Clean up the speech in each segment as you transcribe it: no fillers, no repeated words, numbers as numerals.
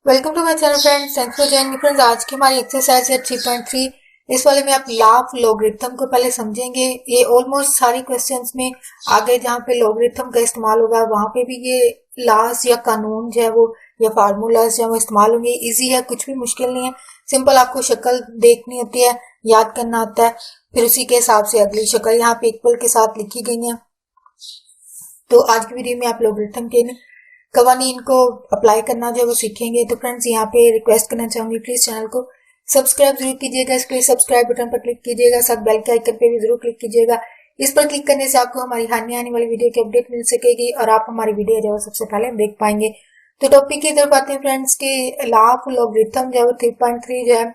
Welcome to my channel friends, thanks for joining friends. आज की हमारी एक्सरसाइज है 3.3। इस वाले में आप लाफ लॉगरिथम को पहले समझेंगे। ये ऑलमोस्ट सारी क्वेश्चंस में आगे जहाँ पे लॉगरिथम का इस्तेमाल होगा वहां पे भी ये लॉस या कानून जो है वो या फार्मूलाज जो है वो इस्तेमाल होंगे। इजी है, कुछ भी मुश्किल नहीं है। सिंपल आपको शक्ल देखनी होती है, याद करना होता है, फिर उसी के हिसाब से अगली शक्ल यहाँ पे इक्वल के साथ लिखी गई है। तो आज की वीडियो में आप लॉगरिथम के कवानीन को अप्लाई करना जो है वो सीखेंगे। तो फ्रेंड्स यहाँ पे रिक्वेस्ट करना चाहूंगी, प्लीज चैनल को सब्सक्राइब जरूर कीजिएगा। इसके लिए सब्सक्राइब बटन पर क्लिक कीजिएगा, साथ बेल के आइकन पे भी जरूर क्लिक कीजिएगा। इस पर क्लिक करने से आपको हमारी आने वाली वीडियो की अपडेट मिल सकेगी और आप हमारी वीडियो जो है सबसे पहले देख पाएंगे। तो टॉपिक की तरफ आते हैं फ्रेंड्स के लाफ लॉगरिथम जो है 3.3 जो है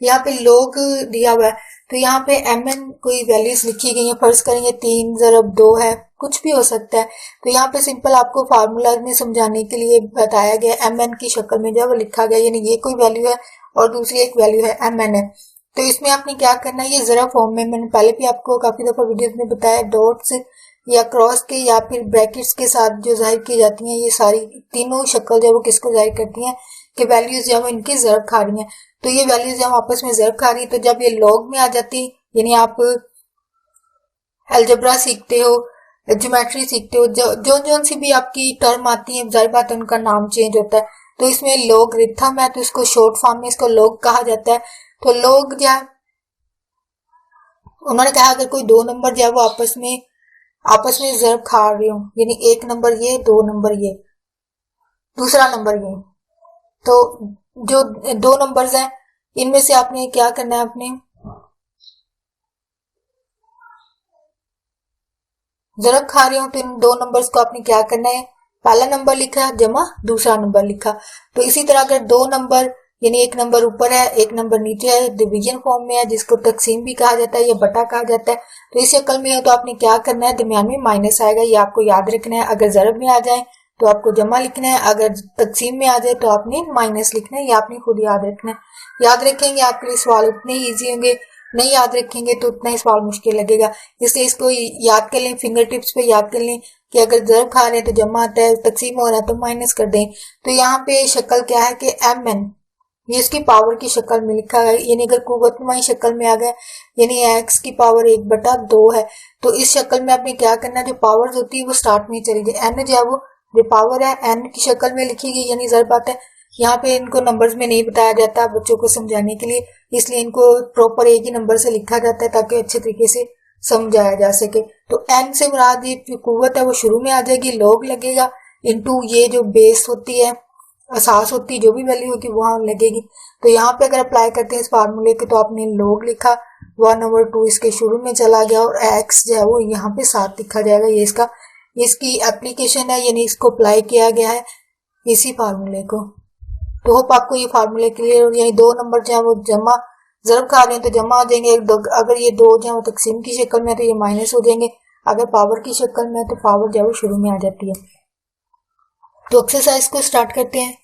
यहाँ पे लोग दिया हुआ है। तो यहाँ पे एम एन कोई वैल्यूज लिखी गई है, फर्ज करेंगे 3 × 2 है, कुछ भी हो सकता है। तो यहाँ पे सिंपल आपको फार्मूला में समझाने के लिए बताया गया, एम एन की शक्ल में जो वो लिखा गया, यानी ये कोई वैल्यू है और दूसरी एक वैल्यू है एम एन है। तो इसमें आपने क्या करना है, ये जरा फॉर्म में मैंने पहले भी आपको काफी दफा वीडियोस में बताया, डॉट्स या क्रॉस के या फिर ब्रैकेट्स के साथ जो जाहिर की जाती हैं, ये सारी तीनों शक्ल जो वो किसको जाहिर करती हैं कि वैल्यूज जो इनकी जरब खा रही हैं। तो ये वैल्यूज जब आपस में जरब खा रही है, तो जब ये लॉग में आ जाती, यानी आप अलजबरा सीखते हो, ज्योमेट्री सीखते हो, जो सी भी आपकी टर्म आती है, जाहिर बात है उनका नाम चेंज होता है। तो इसमें लॉगरिथम है तो इसको शॉर्ट फॉर्म में इसको लॉग कहा जाता है। तो लॉग जो है उन्होंने कहा अगर कोई दो नंबर जो है वो आपस में जरब खा रहे हो, यानी एक नंबर ये, दो नंबर ये, दूसरा नंबर ये, तो जो दो नंबर्स हैं इनमें से आपने क्या करना है, अपने जरब खा रहे हो तो इन दो नंबर्स को आपने क्या करना है, पहला नंबर लिखा जमा दूसरा नंबर लिखा। तो इसी तरह अगर दो नंबर, यानी एक नंबर ऊपर है एक नंबर नीचे है, डिवीजन फॉर्म में है जिसको तकसीम भी कहा जाता है या बटा कहा जाता है, तो इस शक्ल में है तो आपने क्या करना है, दरमियान में माइनस आएगा, ये आपको याद रखना है। अगर जरब में आ जाए तो आपको जमा लिखना है, अगर तकसीम में आ जाए तो आपने माइनस लिखना है, ये आपने खुद याद रखना है। याद रखेंगे आपके लिए सवाल उतने ही ईजी होंगे, नहीं याद रखेंगे तो उतना ही सवाल मुश्किल लगेगा। इसलिए इसको याद कर लें, फिंगर टिप्स पे याद कर लें कि अगर जरब खा रहे हैं तो जमा आता है, तकसीम हो रहा है तो माइनस कर दें। तो यहाँ पे शक्ल क्या है कि एम एन, ये इसकी पावर की शक्ल में लिखा है, यानी अगर कुव्वतनुमाई शक्ल में आ गया, यानी एक्स की पावर 1/2 है। तो इस शक्ल में आपने क्या करना है, जो पावर्स होती है वो स्टार्ट में चली जाए, एन जो है वो जो पावर है एन की शक्ल में लिखी गई, यानी जरब आता है। यहाँ पे इनको नंबर्स में नहीं बताया जाता बच्चों को समझाने के लिए, इसलिए इनको प्रॉपर एक ही नंबर से लिखा जाता है ताकि अच्छे तरीके से समझाया जा सके। तो एन से मुराद ये जो कुव्वत है वो शुरू में आ जाएगी, लॉग लगेगा, इनटू ये जो बेस होती है, असास होती है, जो भी वैल्यू होगी वहां लगेगी। तो यहाँ पे अगर अप्लाई करते हैं इस फार्मूले के, तो आपने लॉग लिखा 1/2 इसके शुरू में चला गया और एक्स जो है वो यहाँ पे 7 लिखा जाएगा। ये इसकी एप्लीकेशन है, यानी इसको अप्लाई किया गया है इसी फार्मूले को। तो होप आपको ये फार्मूले क्लियर हो, यानी दो नंबर जो है वो जमा जरब खा रहे हैं तो जमा हो जाएंगे, अगर ये दो जो है वो तकसीम की शक्ल में है तो ये माइनस हो जाएंगे, अगर पावर की शक्ल में है तो पावर जो है वो शुरू में आ जाती है। तो एक्सरसाइज को स्टार्ट करते हैं।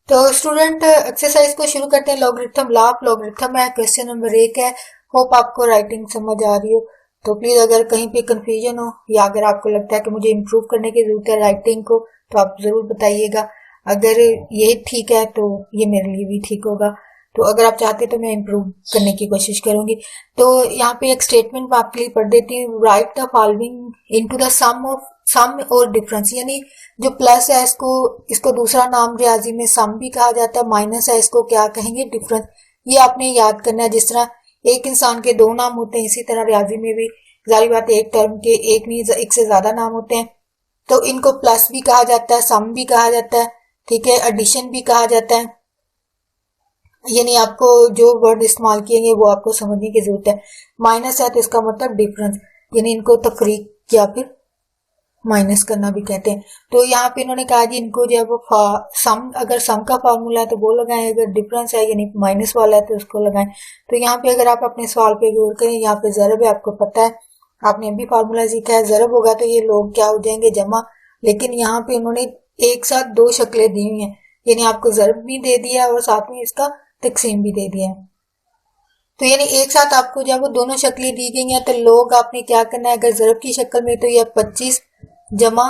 तो स्टूडेंट एक्सरसाइज को शुरू करते हैं। लॉगरिथम, लाफ लॉगरिथम है, क्वेश्चन नंबर 1 है। होप आपको राइटिंग समझ आ रही हो। तो प्लीज अगर कहीं पे कंफ्यूजन हो या अगर आपको लगता है कि मुझे इम्प्रूव करने की जरूरत है राइटिंग को, तो आप जरूर बताइएगा। अगर ये ठीक है तो ये मेरे लिए भी ठीक होगा। तो अगर आप चाहते तो मैं इम्प्रूव करने की कोशिश करूंगी। तो यहाँ पे एक स्टेटमेंट मैं आपके लिए पढ़ देती हूँ। Write the following into the sum और डिफरेंस, यानी जो प्लस है इसको दूसरा नाम रियाजी में सम भी कहा जाता है, माइनस है इसको क्या कहेंगे, डिफरेंस। ये आपने याद करना है। जिस तरह एक इंसान के दो नाम होते हैं, इसी तरह रियाजी में भी जारी बात है एक टर्म के एक नहीं एक से ज्यादा नाम होते हैं। तो इनको प्लस भी कहा जाता है, सम भी कहा जाता है, ठीक है, एडिशन भी कहा जाता है। यानी आपको जो वर्ड इस्तेमाल किएंगे वो आपको समझने की जरूरत है। माइनस है तो इसका मतलब डिफरेंस, यानी इनको तफरीक या फिर माइनस करना भी कहते हैं। तो यहाँ पे इन्होंने कहा जी इनको जो है वो सम, अगर सम का फॉर्मूला है तो वो लगाएं, अगर डिफरेंस है यानी माइनस वाला है तो उसको लगाएं। तो यहाँ पे अगर आप अपने सवाल पे गौर करें, यहाँ पे जरब है, आपको पता है, आपने अभी फार्मूला सीखा है, जरब होगा तो ये लोग क्या हो जाएंगे, जमा। लेकिन यहाँ पे उन्होंने एक साथ दो शक्लें दी हुई हैं, यानी आपको जरब भी दे दिया और साथ में इसका तकसीम भी दे दिया है। तो यानी एक साथ आपको जब वो दोनों शक्लें दी गई हैं, तो लोग आपने क्या करना है, अगर जरब की शक्ल में तो यह 25 जमा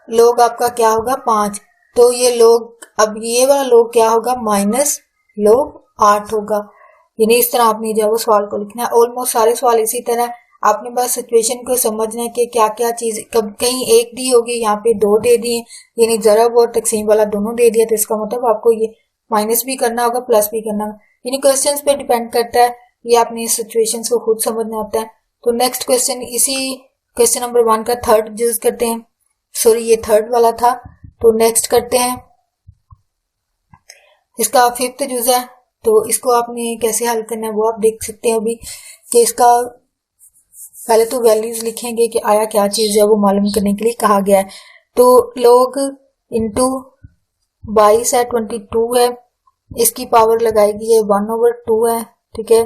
log आपका क्या होगा 5, तो ये log, अब ये वाला log क्या होगा माइनस log 8 होगा। यानी इस तरह आपने जो है वो सवाल को लिखना है। ऑलमोस्ट सारे सवाल इसी तरह, आपने बस सिचुएशन को समझना है कि क्या क्या चीज, कब कहीं एक दी होगी, यहाँ पे दो दे दिए, यानी ज़रब और तकसीम वाला दोनों दे दिया, तो इसका मतलब आपको ये माइनस भी करना होगा प्लस भी करना होगा। यानी क्वेश्चंस पे डिपेंड करता है, ये आपने इस सिचुएशन को खुद समझना होता है। तो नेक्स्ट क्वेश्चन, इसी क्वेश्चन नंबर 1 का थर्ड यूज करते हैं, सॉरी ये थर्ड वाला था, तो नेक्स्ट करते हैं इसका फिफ्थ यूज है। तो इसको आपने कैसे हल करना है वो आप देख सकते हैं अभी, कि इसका पहले तो वैल्यूज लिखेंगे कि आया क्या चीज है, वो मालूम करने के लिए कहा गया है। तो log इंटू 22 है, 22 है, इसकी पावर लगाएगी ये 1/2 है, ठीक है,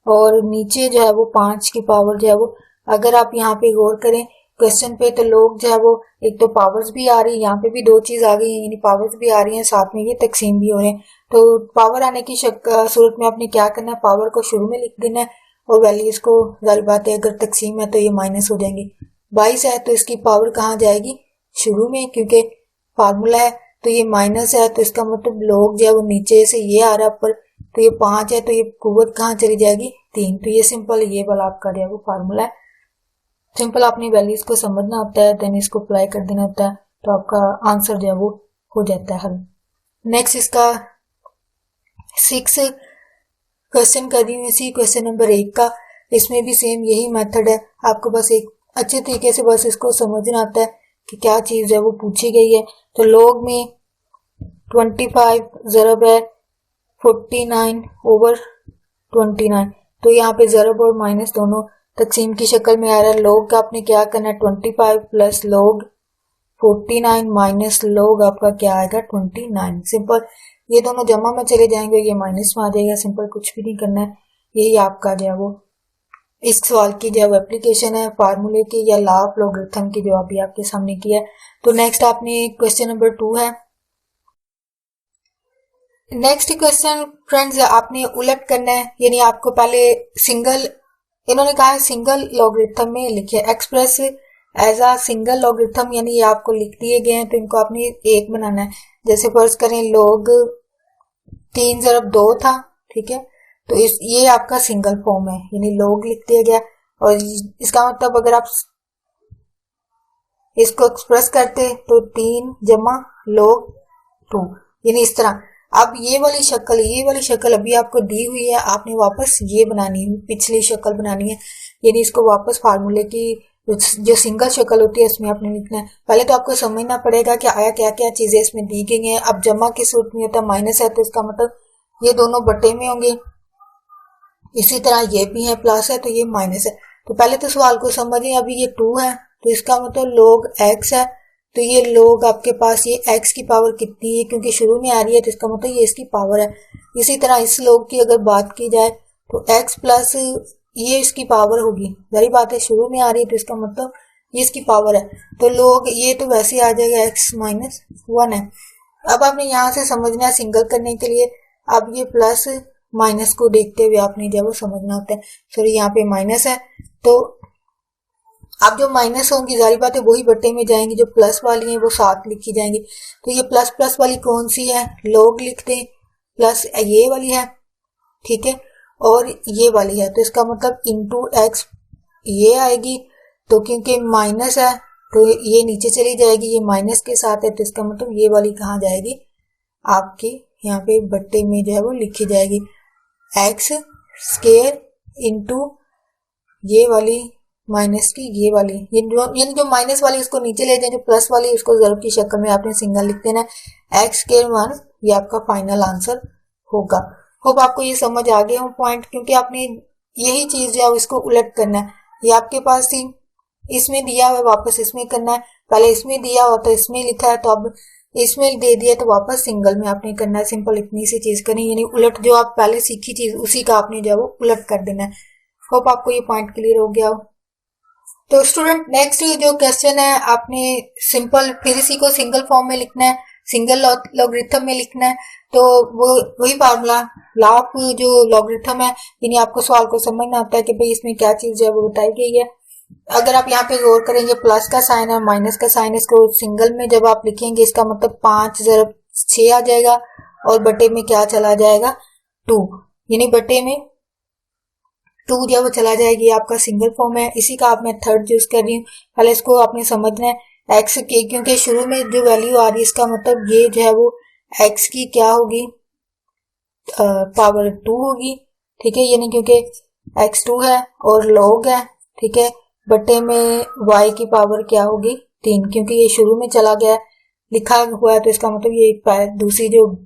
और नीचे जो है वो 5 की पावर जो है वो, अगर आप यहाँ पे गौर करें क्वेश्चन पे, तो लोग जो है वो एक तो पावर्स भी आ रही है, यहाँ पे भी दो चीज आ गई है, यानी पावर्स भी आ रही हैं, साथ में ये तकसीम भी हो रहे हैं। तो पावर आने की सूरत में आपने क्या करना है, पावर को शुरू में लिख देना है और वैल्यूज को, जाहिर बात है अगर तकसीम है तो ये माइनस हो जाएंगे। 22 है तो इसकी पावर कहाँ जाएगी, शुरू में, क्योंकि फार्मूला है, तो ये माइनस है, तो इसका मतलब लोग जो है वो नीचे से ये आ रहा है ऊपर, तो ये 5 है, तो ये कुव्वत कहाँ चली जाएगी 3। तो ये सिंपल, ये वाला आपका जो है वो फार्मूला है। सिंपल आपने वैल्यूज को समझना होता है, देन इसको अप्लाई कर देना होता है, तो आपका आंसर जो है वो हो जाता है हल। नेक्स्ट इसका 6 क्वेश्चन कर रही हूँ, इसी क्वेश्चन नंबर 1 का, इसमें भी सेम यही मेथड है, आपको बस एक अच्छे तरीके से बस इसको समझना आता है कि क्या चीज है वो पूछी गई है। तो log में 25 ज़रब है 49/29, तो यहाँ पे ज़रब और माइनस दोनों तकसीम की शक्ल में आ रहा है। log का आपने क्या करना है 25 प्लस log 49 माइनस log आपका क्या आएगा 29। सिंपल, ये दोनों जमा में चले जाएंगे, ये माइनस में आ जाएगा, सिंपल कुछ भी नहीं करना है। यही आपका जो है वो इस सवाल की जो एप्लीकेशन है फार्मूले की या लॉ ऑफ लॉगरिथम की, जो अभी आपके सामने किया है। तो नेक्स्ट आपने क्वेश्चन नंबर 2 है। नेक्स्ट क्वेश्चन फ्रेंड्स आपने उलट करना है, यानी आपको पहले सिंगल, इन्होंने कहा है सिंगल लॉगरिथम में लिखे, express as a single logarithm, यानी ये आपको लिख दिए गए हैं, तो इनको आपने एक बनाना है। जैसे फर्ज करें log 3 ज़रब 2 था, ठीक है, तो ये आपका सिंगल फॉर्म है, यानी log लिख दिया गया, और इसका मतलब अगर आप इसको एक्सप्रेस करते तो 3 जमा log 2, यानी इस तरह। अब ये वाली शक्ल अभी आपको दी हुई है, आपने वापस ये बनानी है, पिछली शक्ल बनानी है, यानी इसको वापस फार्मूले की जो सिंगल शक्ल होती है उसमें आपने लिखना है। पहले तो आपको समझना पड़ेगा कि आया क्या क्या चीजें इसमें दी गई हैं। अब जमा की सूरत में होता है, माइनस है तो इसका मतलब ये दोनों बटे में होंगे, इसी तरह ये भी है, प्लस है तो ये माइनस है। तो पहले तो सवाल को समझें, अभी ये 2 है तो इसका मतलब log x है, तो ये log आपके पास ये x की पावर कितनी है, क्योंकि शुरू में आ रही है, तो इसका मतलब ये इसकी पावर है। इसी तरह इस log की अगर बात की जाए तो x प्लस ये इसकी पावर होगी, जाहिर बात है शुरू में आ रही है तो इसका मतलब ये इसकी पावर है, तो log ये तो वैसे आ जाएगा x माइनस 1 है। अब आपने यहाँ से समझना है सिंगल करने के लिए, अब ये प्लस माइनस को देखते हुए आपने जब वो समझना होता है, सॉरी यहाँ पे माइनस है, तो अब जो माइनस होंगी जाहिर बात है वही बट्टे में जाएंगी, जो प्लस वाली हैं वो साथ लिखी जाएंगी। तो ये प्लस प्लस वाली कौन सी है, log लिख दें, प्लस ये वाली है, ठीक है, और ये वाली है, तो इसका मतलब इंटू एक्स ये आएगी, तो क्योंकि माइनस है तो ये नीचे चली जाएगी, ये माइनस के साथ है, तो इसका मतलब ये वाली कहाँ जाएगी, आपके यहाँ पे बट्टे में जो है वो लिखी जाएगी, एक्स स्केयर इंटू ये वाली माइनस की ये वाली, यानी जो माइनस वाली इसको नीचे ले जाए, जो प्लस वाली उसको ज़रब की शक्ल में आपने सिंगल लिख देना, एक्स स्केयर 1, ये आपका फाइनल आंसर होगा। होप आपको ये समझ आ गया हो पॉइंट, क्योंकि आपने यही चीज जो है इसको उलट करना है। ये आपके पास थी, इसमें दिया हुआ वापस इसमें करना है, पहले इसमें दिया हुआ तो इसमें लिखा है, तो अब इसमें दे दिया तो वापस सिंगल में आपने करना है। सिंपल इतनी सी चीज करनी, यानी उलट जो आप पहले सीखी चीज उसी का आपने जो है वो उलट कर देना है। होप आपको ये पॉइंट क्लियर हो गया हो। तो स्टूडेंट नेक्स्ट जो क्वेश्चन है आपने सिंपल फिर इसी को सिंगल फॉर्म में लिखना है, सिंगल लॉगरिथम में लिखना है, तो वो वही फार्मूला लॉ ऑफ जो लॉगरिथम है, यानी आपको सवाल को समझना होता है कि भाई इसमें क्या चीज है वो बताई गई है। अगर आप यहाँ पे गौर करेंगे प्लस का साइन और माइनस का साइन, इसको सिंगल में जब आप लिखेंगे इसका मतलब 5 ज़रब 6 आ जाएगा और बटे में क्या चला जाएगा 2, यानी बटे में 2 जब चला जाएगी आपका सिंगल फॉर्म है। इसी का आप मैं थर्ड यूज कर रही हूँ। पहले इसको आपने समझना है एक्स के, क्योंकि शुरू में जो वैल्यू आ रही है इसका मतलब ये जो है वो एक्स की क्या होगी पावर 2 होगी, ठीक है, यानी क्योंकि एक्स 2 है और लॉग है, ठीक है, बटे में y की पावर क्या होगी 3, क्योंकि ये शुरू में चला गया लिखा हुआ है तो इसका मतलब ये दूसरी जो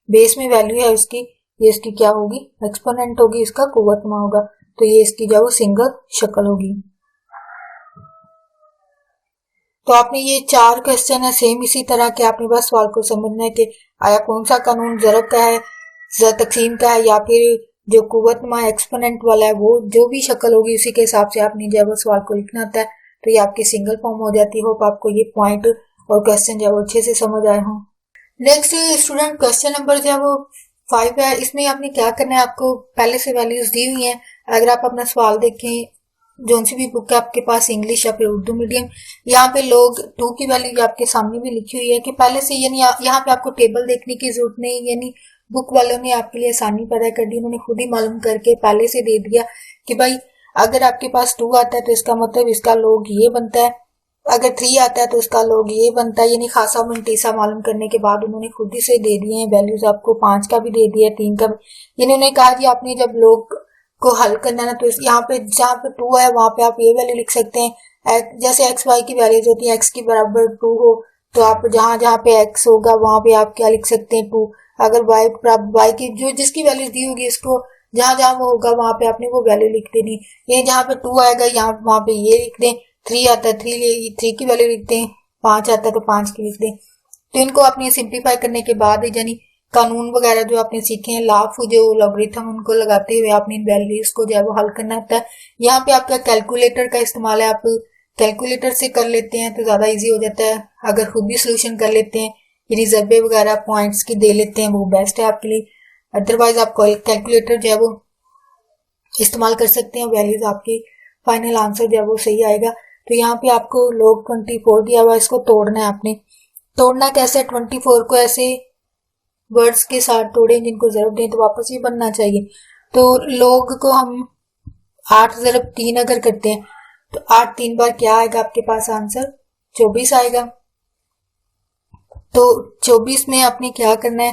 बेस में वैल्यू है उसकी, ये इसकी क्या होगी एक्सपोनेंट होगी, इसका कुव्वतमा होगा, तो ये इसकी जो सिंगल शक्ल होगी। तो आपने ये 4 क्वेश्चन है सेम इसी तरह के, आपने बस सवाल को समझना है कि आया कौन सा कानून ज़रब का है, तकसीम का है, या फिर जो कुव्वतमा एक्सपोनेंट वाला है वो जो भी शक्ल होगी उसी के हिसाब से आपने जो है वो सवाल को लिखना होता है। तो ये आपकी सिंगल फॉर्म हो जाती है। होप आपको ये पॉइंट और क्वेश्चन जो है वो अच्छे से समझ आए हों। नेक्स्ट स्टूडेंट क्वेश्चन नंबर जो है वो 5 है। इसमें आपने क्या करना है, आपको पहले से वैल्यूज दी हुई हैं। अगर आप अपना सवाल देखें जो सी भी बुक है आपके पास इंग्लिश या फिर उर्दू मीडियम, यहाँ पे लोग 2 की वैल्यू आपके सामने भी लिखी हुई है कि पहले से, यानी यहाँ पे आपको टेबल देखने की जरूरत नहीं, यानी बुक वालों ने आपके लिए आसानी पैदा कर दी, उन्होंने खुद ही मालूम करके पहले से दे दिया कि भाई अगर आपके पास 2 आता है तो इसका मतलब इसका लॉग ये बनता है, अगर 3 आता है तो इसका लॉग ये बनता है, यानी खासा मंटीसा मालूम करने के बाद उन्होंने खुद ही से दे दिए हैं वैल्यूज, आपको 5 का भी दे दिया, 3 का भी, यानी उन्होंने कहा कि आपने जब लॉग को हल करना है ना तो यहाँ पे जहाँ पे 2 है वहां पे आप ये वैल्यू लिख सकते हैं, जैसे एक्स वाई की वैल्यूज होती है, एक्स की बराबर 2 हो तो आप जहाँ जहाँ पे एक्स होगा वहां पे आप क्या लिख सकते हैं 2, अगर वाई की जो जिसकी वैल्यू दी होगी इसको जहां जहां वो होगा वहां पे आपने वो वैल्यू लिख देनी। ये जहाँ पे 2 आएगा यहाँ वहां पे ये लिख दें, 3 आता है 3 की वैल्यू लिख दें, 5 आता है तो 5 की लिख दें। तो इनको आपने सिंप्लीफाई करने के बाद यानी कानून वगैरह जो आपने सीखे हैं, लाफ जो लॉगरिथम उनको लगाते हुए आपने इन वैल्यूज को जो है वो हल करना होता है। यहाँ पे आपका कैलकुलेटर का इस्तेमाल है, आप कैलकुलेटर से कर लेते हैं तो ज्यादा इजी हो जाता है। अगर खुद भी सोल्यूशन कर लेते हैं यानी ज़रबे वगैरह पॉइंट्स की दे लेते हैं वो बेस्ट है आपके लिए, अदरवाइज आप कैलकुलेटर जो है वो इस्तेमाल कर सकते हैं, वैल्यूज आपकी फाइनल आंसर जो है वो सही आएगा। तो यहाँ पे आपको लॉग 24 दिया हुआ, इसको तोड़ना है आपने। तोड़ना कैसे, 24 को ऐसे वर्ड्स के साथ तोड़ें जिनको ज़रब दें तो वापस ही बनना चाहिए। तो लॉग को हम 8 ज़रब 3 अगर करते हैं तो 8 3 बार क्या आएगा आपके पास आंसर 24 आएगा। तो 24 में आपने क्या करना है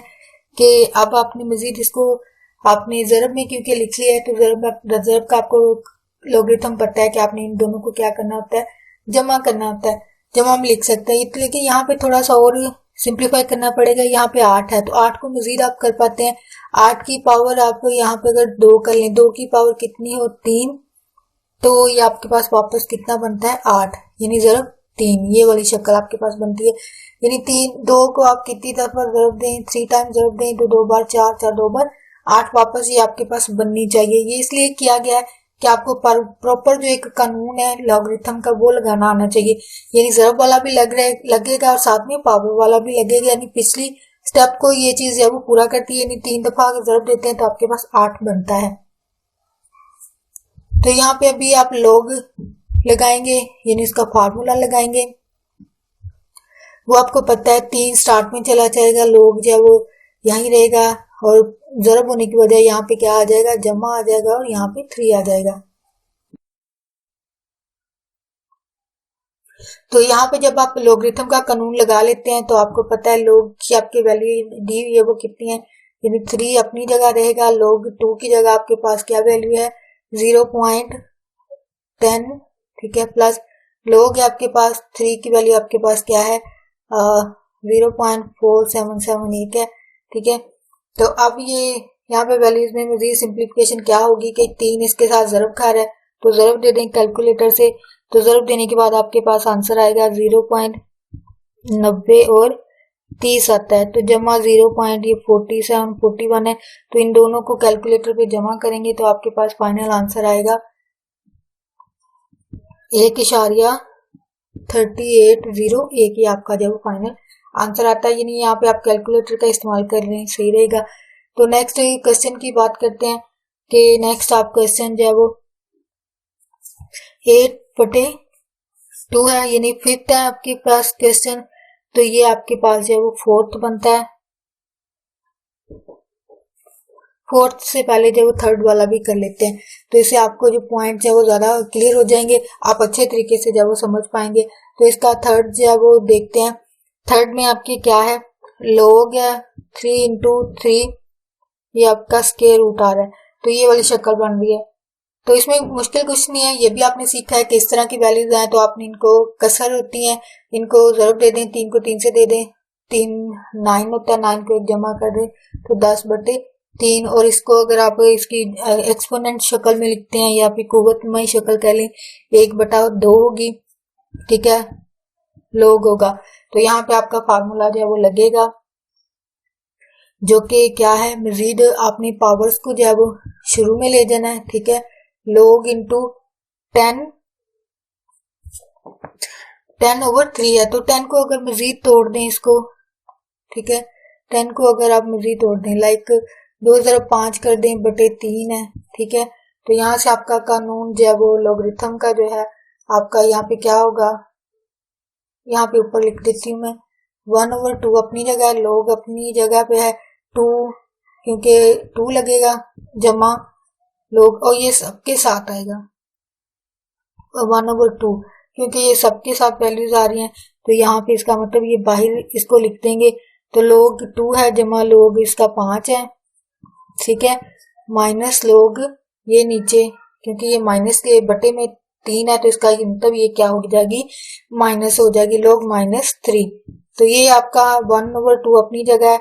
कि अब आपने मजीद इसको आपने ज़रब में क्योंकि लिख लिया है तो ज़रब का आपको लॉगरिथम पता है कि आपने इन दोनों को क्या करना होता है, जमा करना होता है। जमा हम लिख सकते हैं, लेकिन यहाँ पे थोड़ा सा और सिंप्लीफाई करना पड़ेगा। यहाँ पे 8 है तो 8 को मजीद आप कर पाते हैं, 8 की पावर आपको यहाँ पे अगर 2 कर लें, 2 की पावर कितनी हो 3, तो ये आपके पास वापस कितना बनता है 8, यानी ज़रब 3, ये वाली शक्ल आपके पास बनती है। यानी 2 को आप कितनी दफा ज़रब दें, 3 टाइम ज़रब दें तो 2 बार 4, 4 2 बार 8 वापस ये आपके पास बननी चाहिए। ये इसलिए किया गया है कि आपको प्रॉपर जो एक कानून है लॉगरिथम का वो लगाना आना चाहिए, यानी ज़रब वाला भी लगेगा और साथ में पावर वाला भी लगेगा, यानी पिछली स्टेप को ये चीज है वो पूरा करती है। यानी 3 दफा अगर ज़रब देते हैं तो आपके पास 8 बनता है। तो यहाँ पे अभी आप लॉग लगाएंगे, यानी इसका फार्मूला लगाएंगे, वो आपको पता है 3 स्टार्ट में चला जाएगा, लॉग जो है वो यहीं रहेगा और ज़रब होने की वजह यहाँ पे क्या आ जाएगा, जमा आ जाएगा और यहाँ पे 3 आ जाएगा। तो यहाँ पे जब आप लॉगरिथम का कानून लगा लेते हैं तो आपको पता है लॉग की आपकी वैल्यू दी हुई है वो कितनी है, यानी 3 अपनी जगह रहेगा, लॉग 2 की जगह आपके पास क्या वैल्यू है 0.10, ठीक है, प्लस लॉग है आपके पास 3 की वैल्यू आपके पास क्या है 0.4778 है, ठीक है। तो अब ये यहाँ पे वैल्यूज में मजीद सिंप्लीफिकेशन क्या होगी कि 3 इसके साथ ज़रब खा रहा है तो ज़रब दे दें कैलकुलेटर से, तो ज़रब देने के बाद आपके पास आंसर आएगा 0.90 और 30 आता है। तो जमा 0.47 41 है, तो इन दोनों को कैलकुलेटर पे जमा करेंगे तो आपके पास फाइनल आंसर आएगा 1.3801, ये आपका जब फाइनल आंसर आता है, यानी यहाँ पे आप कैलकुलेटर का इस्तेमाल कर रहे हैं, सही रहेगा। तो नेक्स्ट क्वेश्चन की बात करते हैं कि नेक्स्ट आप क्वेश्चन जो है वो 8/2 है, यानी 5th है आपके पास क्वेश्चन। तो ये आपके पास जो है वो 4th बनता है। 4th से पहले जो वो 3rd वाला भी कर लेते हैं, तो इससे आपको जो पॉइंट है वो ज्यादा क्लियर हो जाएंगे, आप अच्छे तरीके से जब वो समझ पाएंगे। तो इसका 3rd जो है वो देखते हैं। 3rd में आपकी क्या है, log है 3 into 3, ये आपका स्क्वायर रूट आ रहा है, तो ये वाली शक्ल बन रही है। तो इसमें मुश्किल कुछ नहीं है, ये भी आपने सीखा है किस तरह की वैल्यूज आए। तो आपने इनको कसर होती हैं, इनको जरूर दे दें, 3 को 3 से दे दें, 3 9 होता है, 9 को जमा कर दें तो 10/3। और इसको अगर आप इसकी एक्सपोनेंट शक्ल में लिखते हैं या फिर कुव्वतमय शक्ल कह लें, 1/2 होगी, ठीक है, लोग होगा। तो यहाँ पे आपका फार्मूला जो है वो लगेगा, जो कि क्या है, मजीद आपने पावर्स को जो है वो शुरू में ले जाना है, ठीक है। log into 10/3 है, तो 10 को अगर मजीद तोड़ दें इसको, ठीक है, 10 को अगर आप मजीद तोड़ दें, लाइक 2/5 कर दें बटे 3 है, ठीक है। तो यहाँ से आपका कानून जो है वो लॉगरिथम का जो है आपका यहाँ पे क्या होगा, यहाँ पे ऊपर लिख देती हूँ मैं, 1/2 अपनी जगह है, log अपनी जगह पे है, 2 क्योंकि 2 लगेगा, जमा log, और ये सबके साथ आएगा 1/2 क्योंकि ये सबके साथ वैल्यूज आ रही हैं। तो यहाँ पे इसका मतलब ये बाहर इसको लिख देंगे, तो log 2 है जमा log इसका 5 है, ठीक है, माइनस log ये नीचे, क्योंकि ये माइनस के बटे में 3 है, तो इसका मतलब ये क्या हो जाएगी, माइनस हो जाएगी, log -3। तो ये आपका 1/2 अपनी जगह है।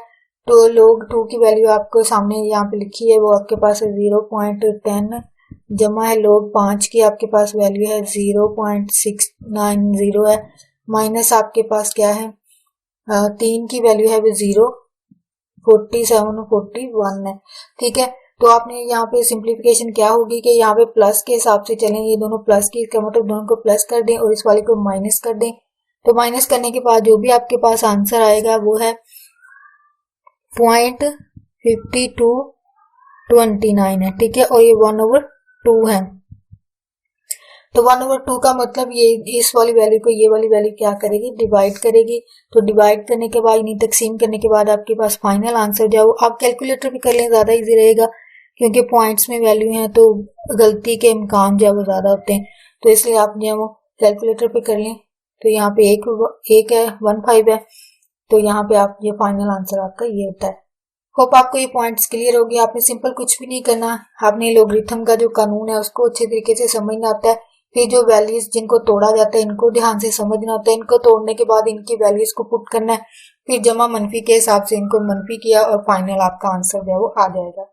तो log 2 की वैल्यू आपको सामने यहाँ पे लिखी है, वो आपके पास है 0.10 जमा है log 5 की आपके पास वैल्यू है 0.690 है, माइनस आपके पास क्या है 3 की वैल्यू है वो 0.4741 है, ठीक है। तो आपने यहाँ पे सिंप्लीफिकेशन क्या होगी कि यहाँ पे प्लस के हिसाब से चलें, ये दोनों प्लस की, इसका मतलब दोनों को प्लस कर दें और इस वाले को माइनस कर दें। तो माइनस करने के बाद जो भी आपके पास आंसर आएगा वो है 0.5229 है, ठीक है, और ये 1/2 है। तो 1/2 का मतलब ये इस वाली वैल्यू को ये वाली वैल्यू क्या करेगी, डिवाइड करेगी। तो डिवाइड करने के बाद यानी तकसीम करने के बाद आपके पास फाइनल आंसर जाओ, आप कैलकुलेटर पे कर लें, ज्यादा इजी रहेगा, क्योंकि पॉइंट्स में वैल्यू है तो गलती के इम्कान जो है वो ज्यादा होते हैं, तो इसलिए आप जो है वो कैलकुलेटर पे कर लें। तो यहाँ पे एक है 15 है, तो यहाँ पे आप ये फाइनल आंसर आपका ये होता है। होप आपको ये पॉइंट्स क्लियर होगी। आपने सिंपल कुछ भी नहीं करना, आपने लॉगरिथम का जो कानून है उसको अच्छे तरीके से समझना आता है, फिर जो वैल्यूज जिनको तोड़ा जाता है इनको ध्यान से समझना होता है, इनको तोड़ने के बाद इनकी वैल्यूज को पुट करना है, फिर जमा मनफी के हिसाब से इनको मनफी किया और फाइनल आपका आंसर जो है वो आ जाएगा।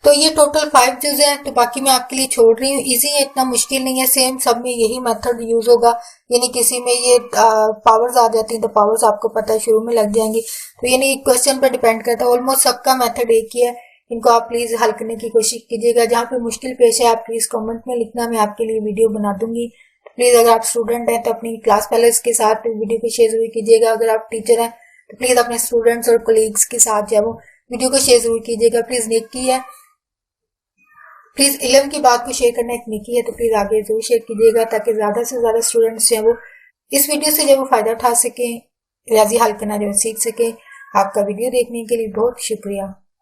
तो ये टोटल 5 चीज है, तो बाकी मैं आपके लिए छोड़ रही हूँ, इजी है, इतना मुश्किल नहीं है, सेम सब में यही मेथड यूज होगा, यानी किसी में ये पावर्स आ जाती हैं तो पावर्स आपको पता है शुरू में लग जाएंगी, तो यानी क्वेश्चन पर डिपेंड करता है, ऑलमोस्ट सबका मेथड एक ही है। इनको आप प्लीज हल करने की कोशिश कीजिएगा, जहाँ पे मुश्किल पेश है आप प्लीज कमेंट में लिखना, मैं आपके लिए वीडियो बना दूंगी। प्लीज अगर आप स्टूडेंट हैं तो अपनी क्लास फेलोज के साथ वीडियो को शेयर जरूर कीजिएगा, अगर आप टीचर हैं तो प्लीज अपने स्टूडेंट्स और कोलीग्स के साथ जो है वो वीडियो को शेयर जरूर कीजिएगा। प्लीज नेकी है, प्लीज इल्म की बात को शेयर करना एक नेकी है, तो प्लीज आगे जरूर शेयर कीजिएगा ताकि ज्यादा से ज्यादा स्टूडेंट्स जो है वो इस वीडियो से जो वो फायदा उठा सकें, रियाजी हल करना जो सीख सकें। आपका वीडियो देखने के लिए बहुत शुक्रिया।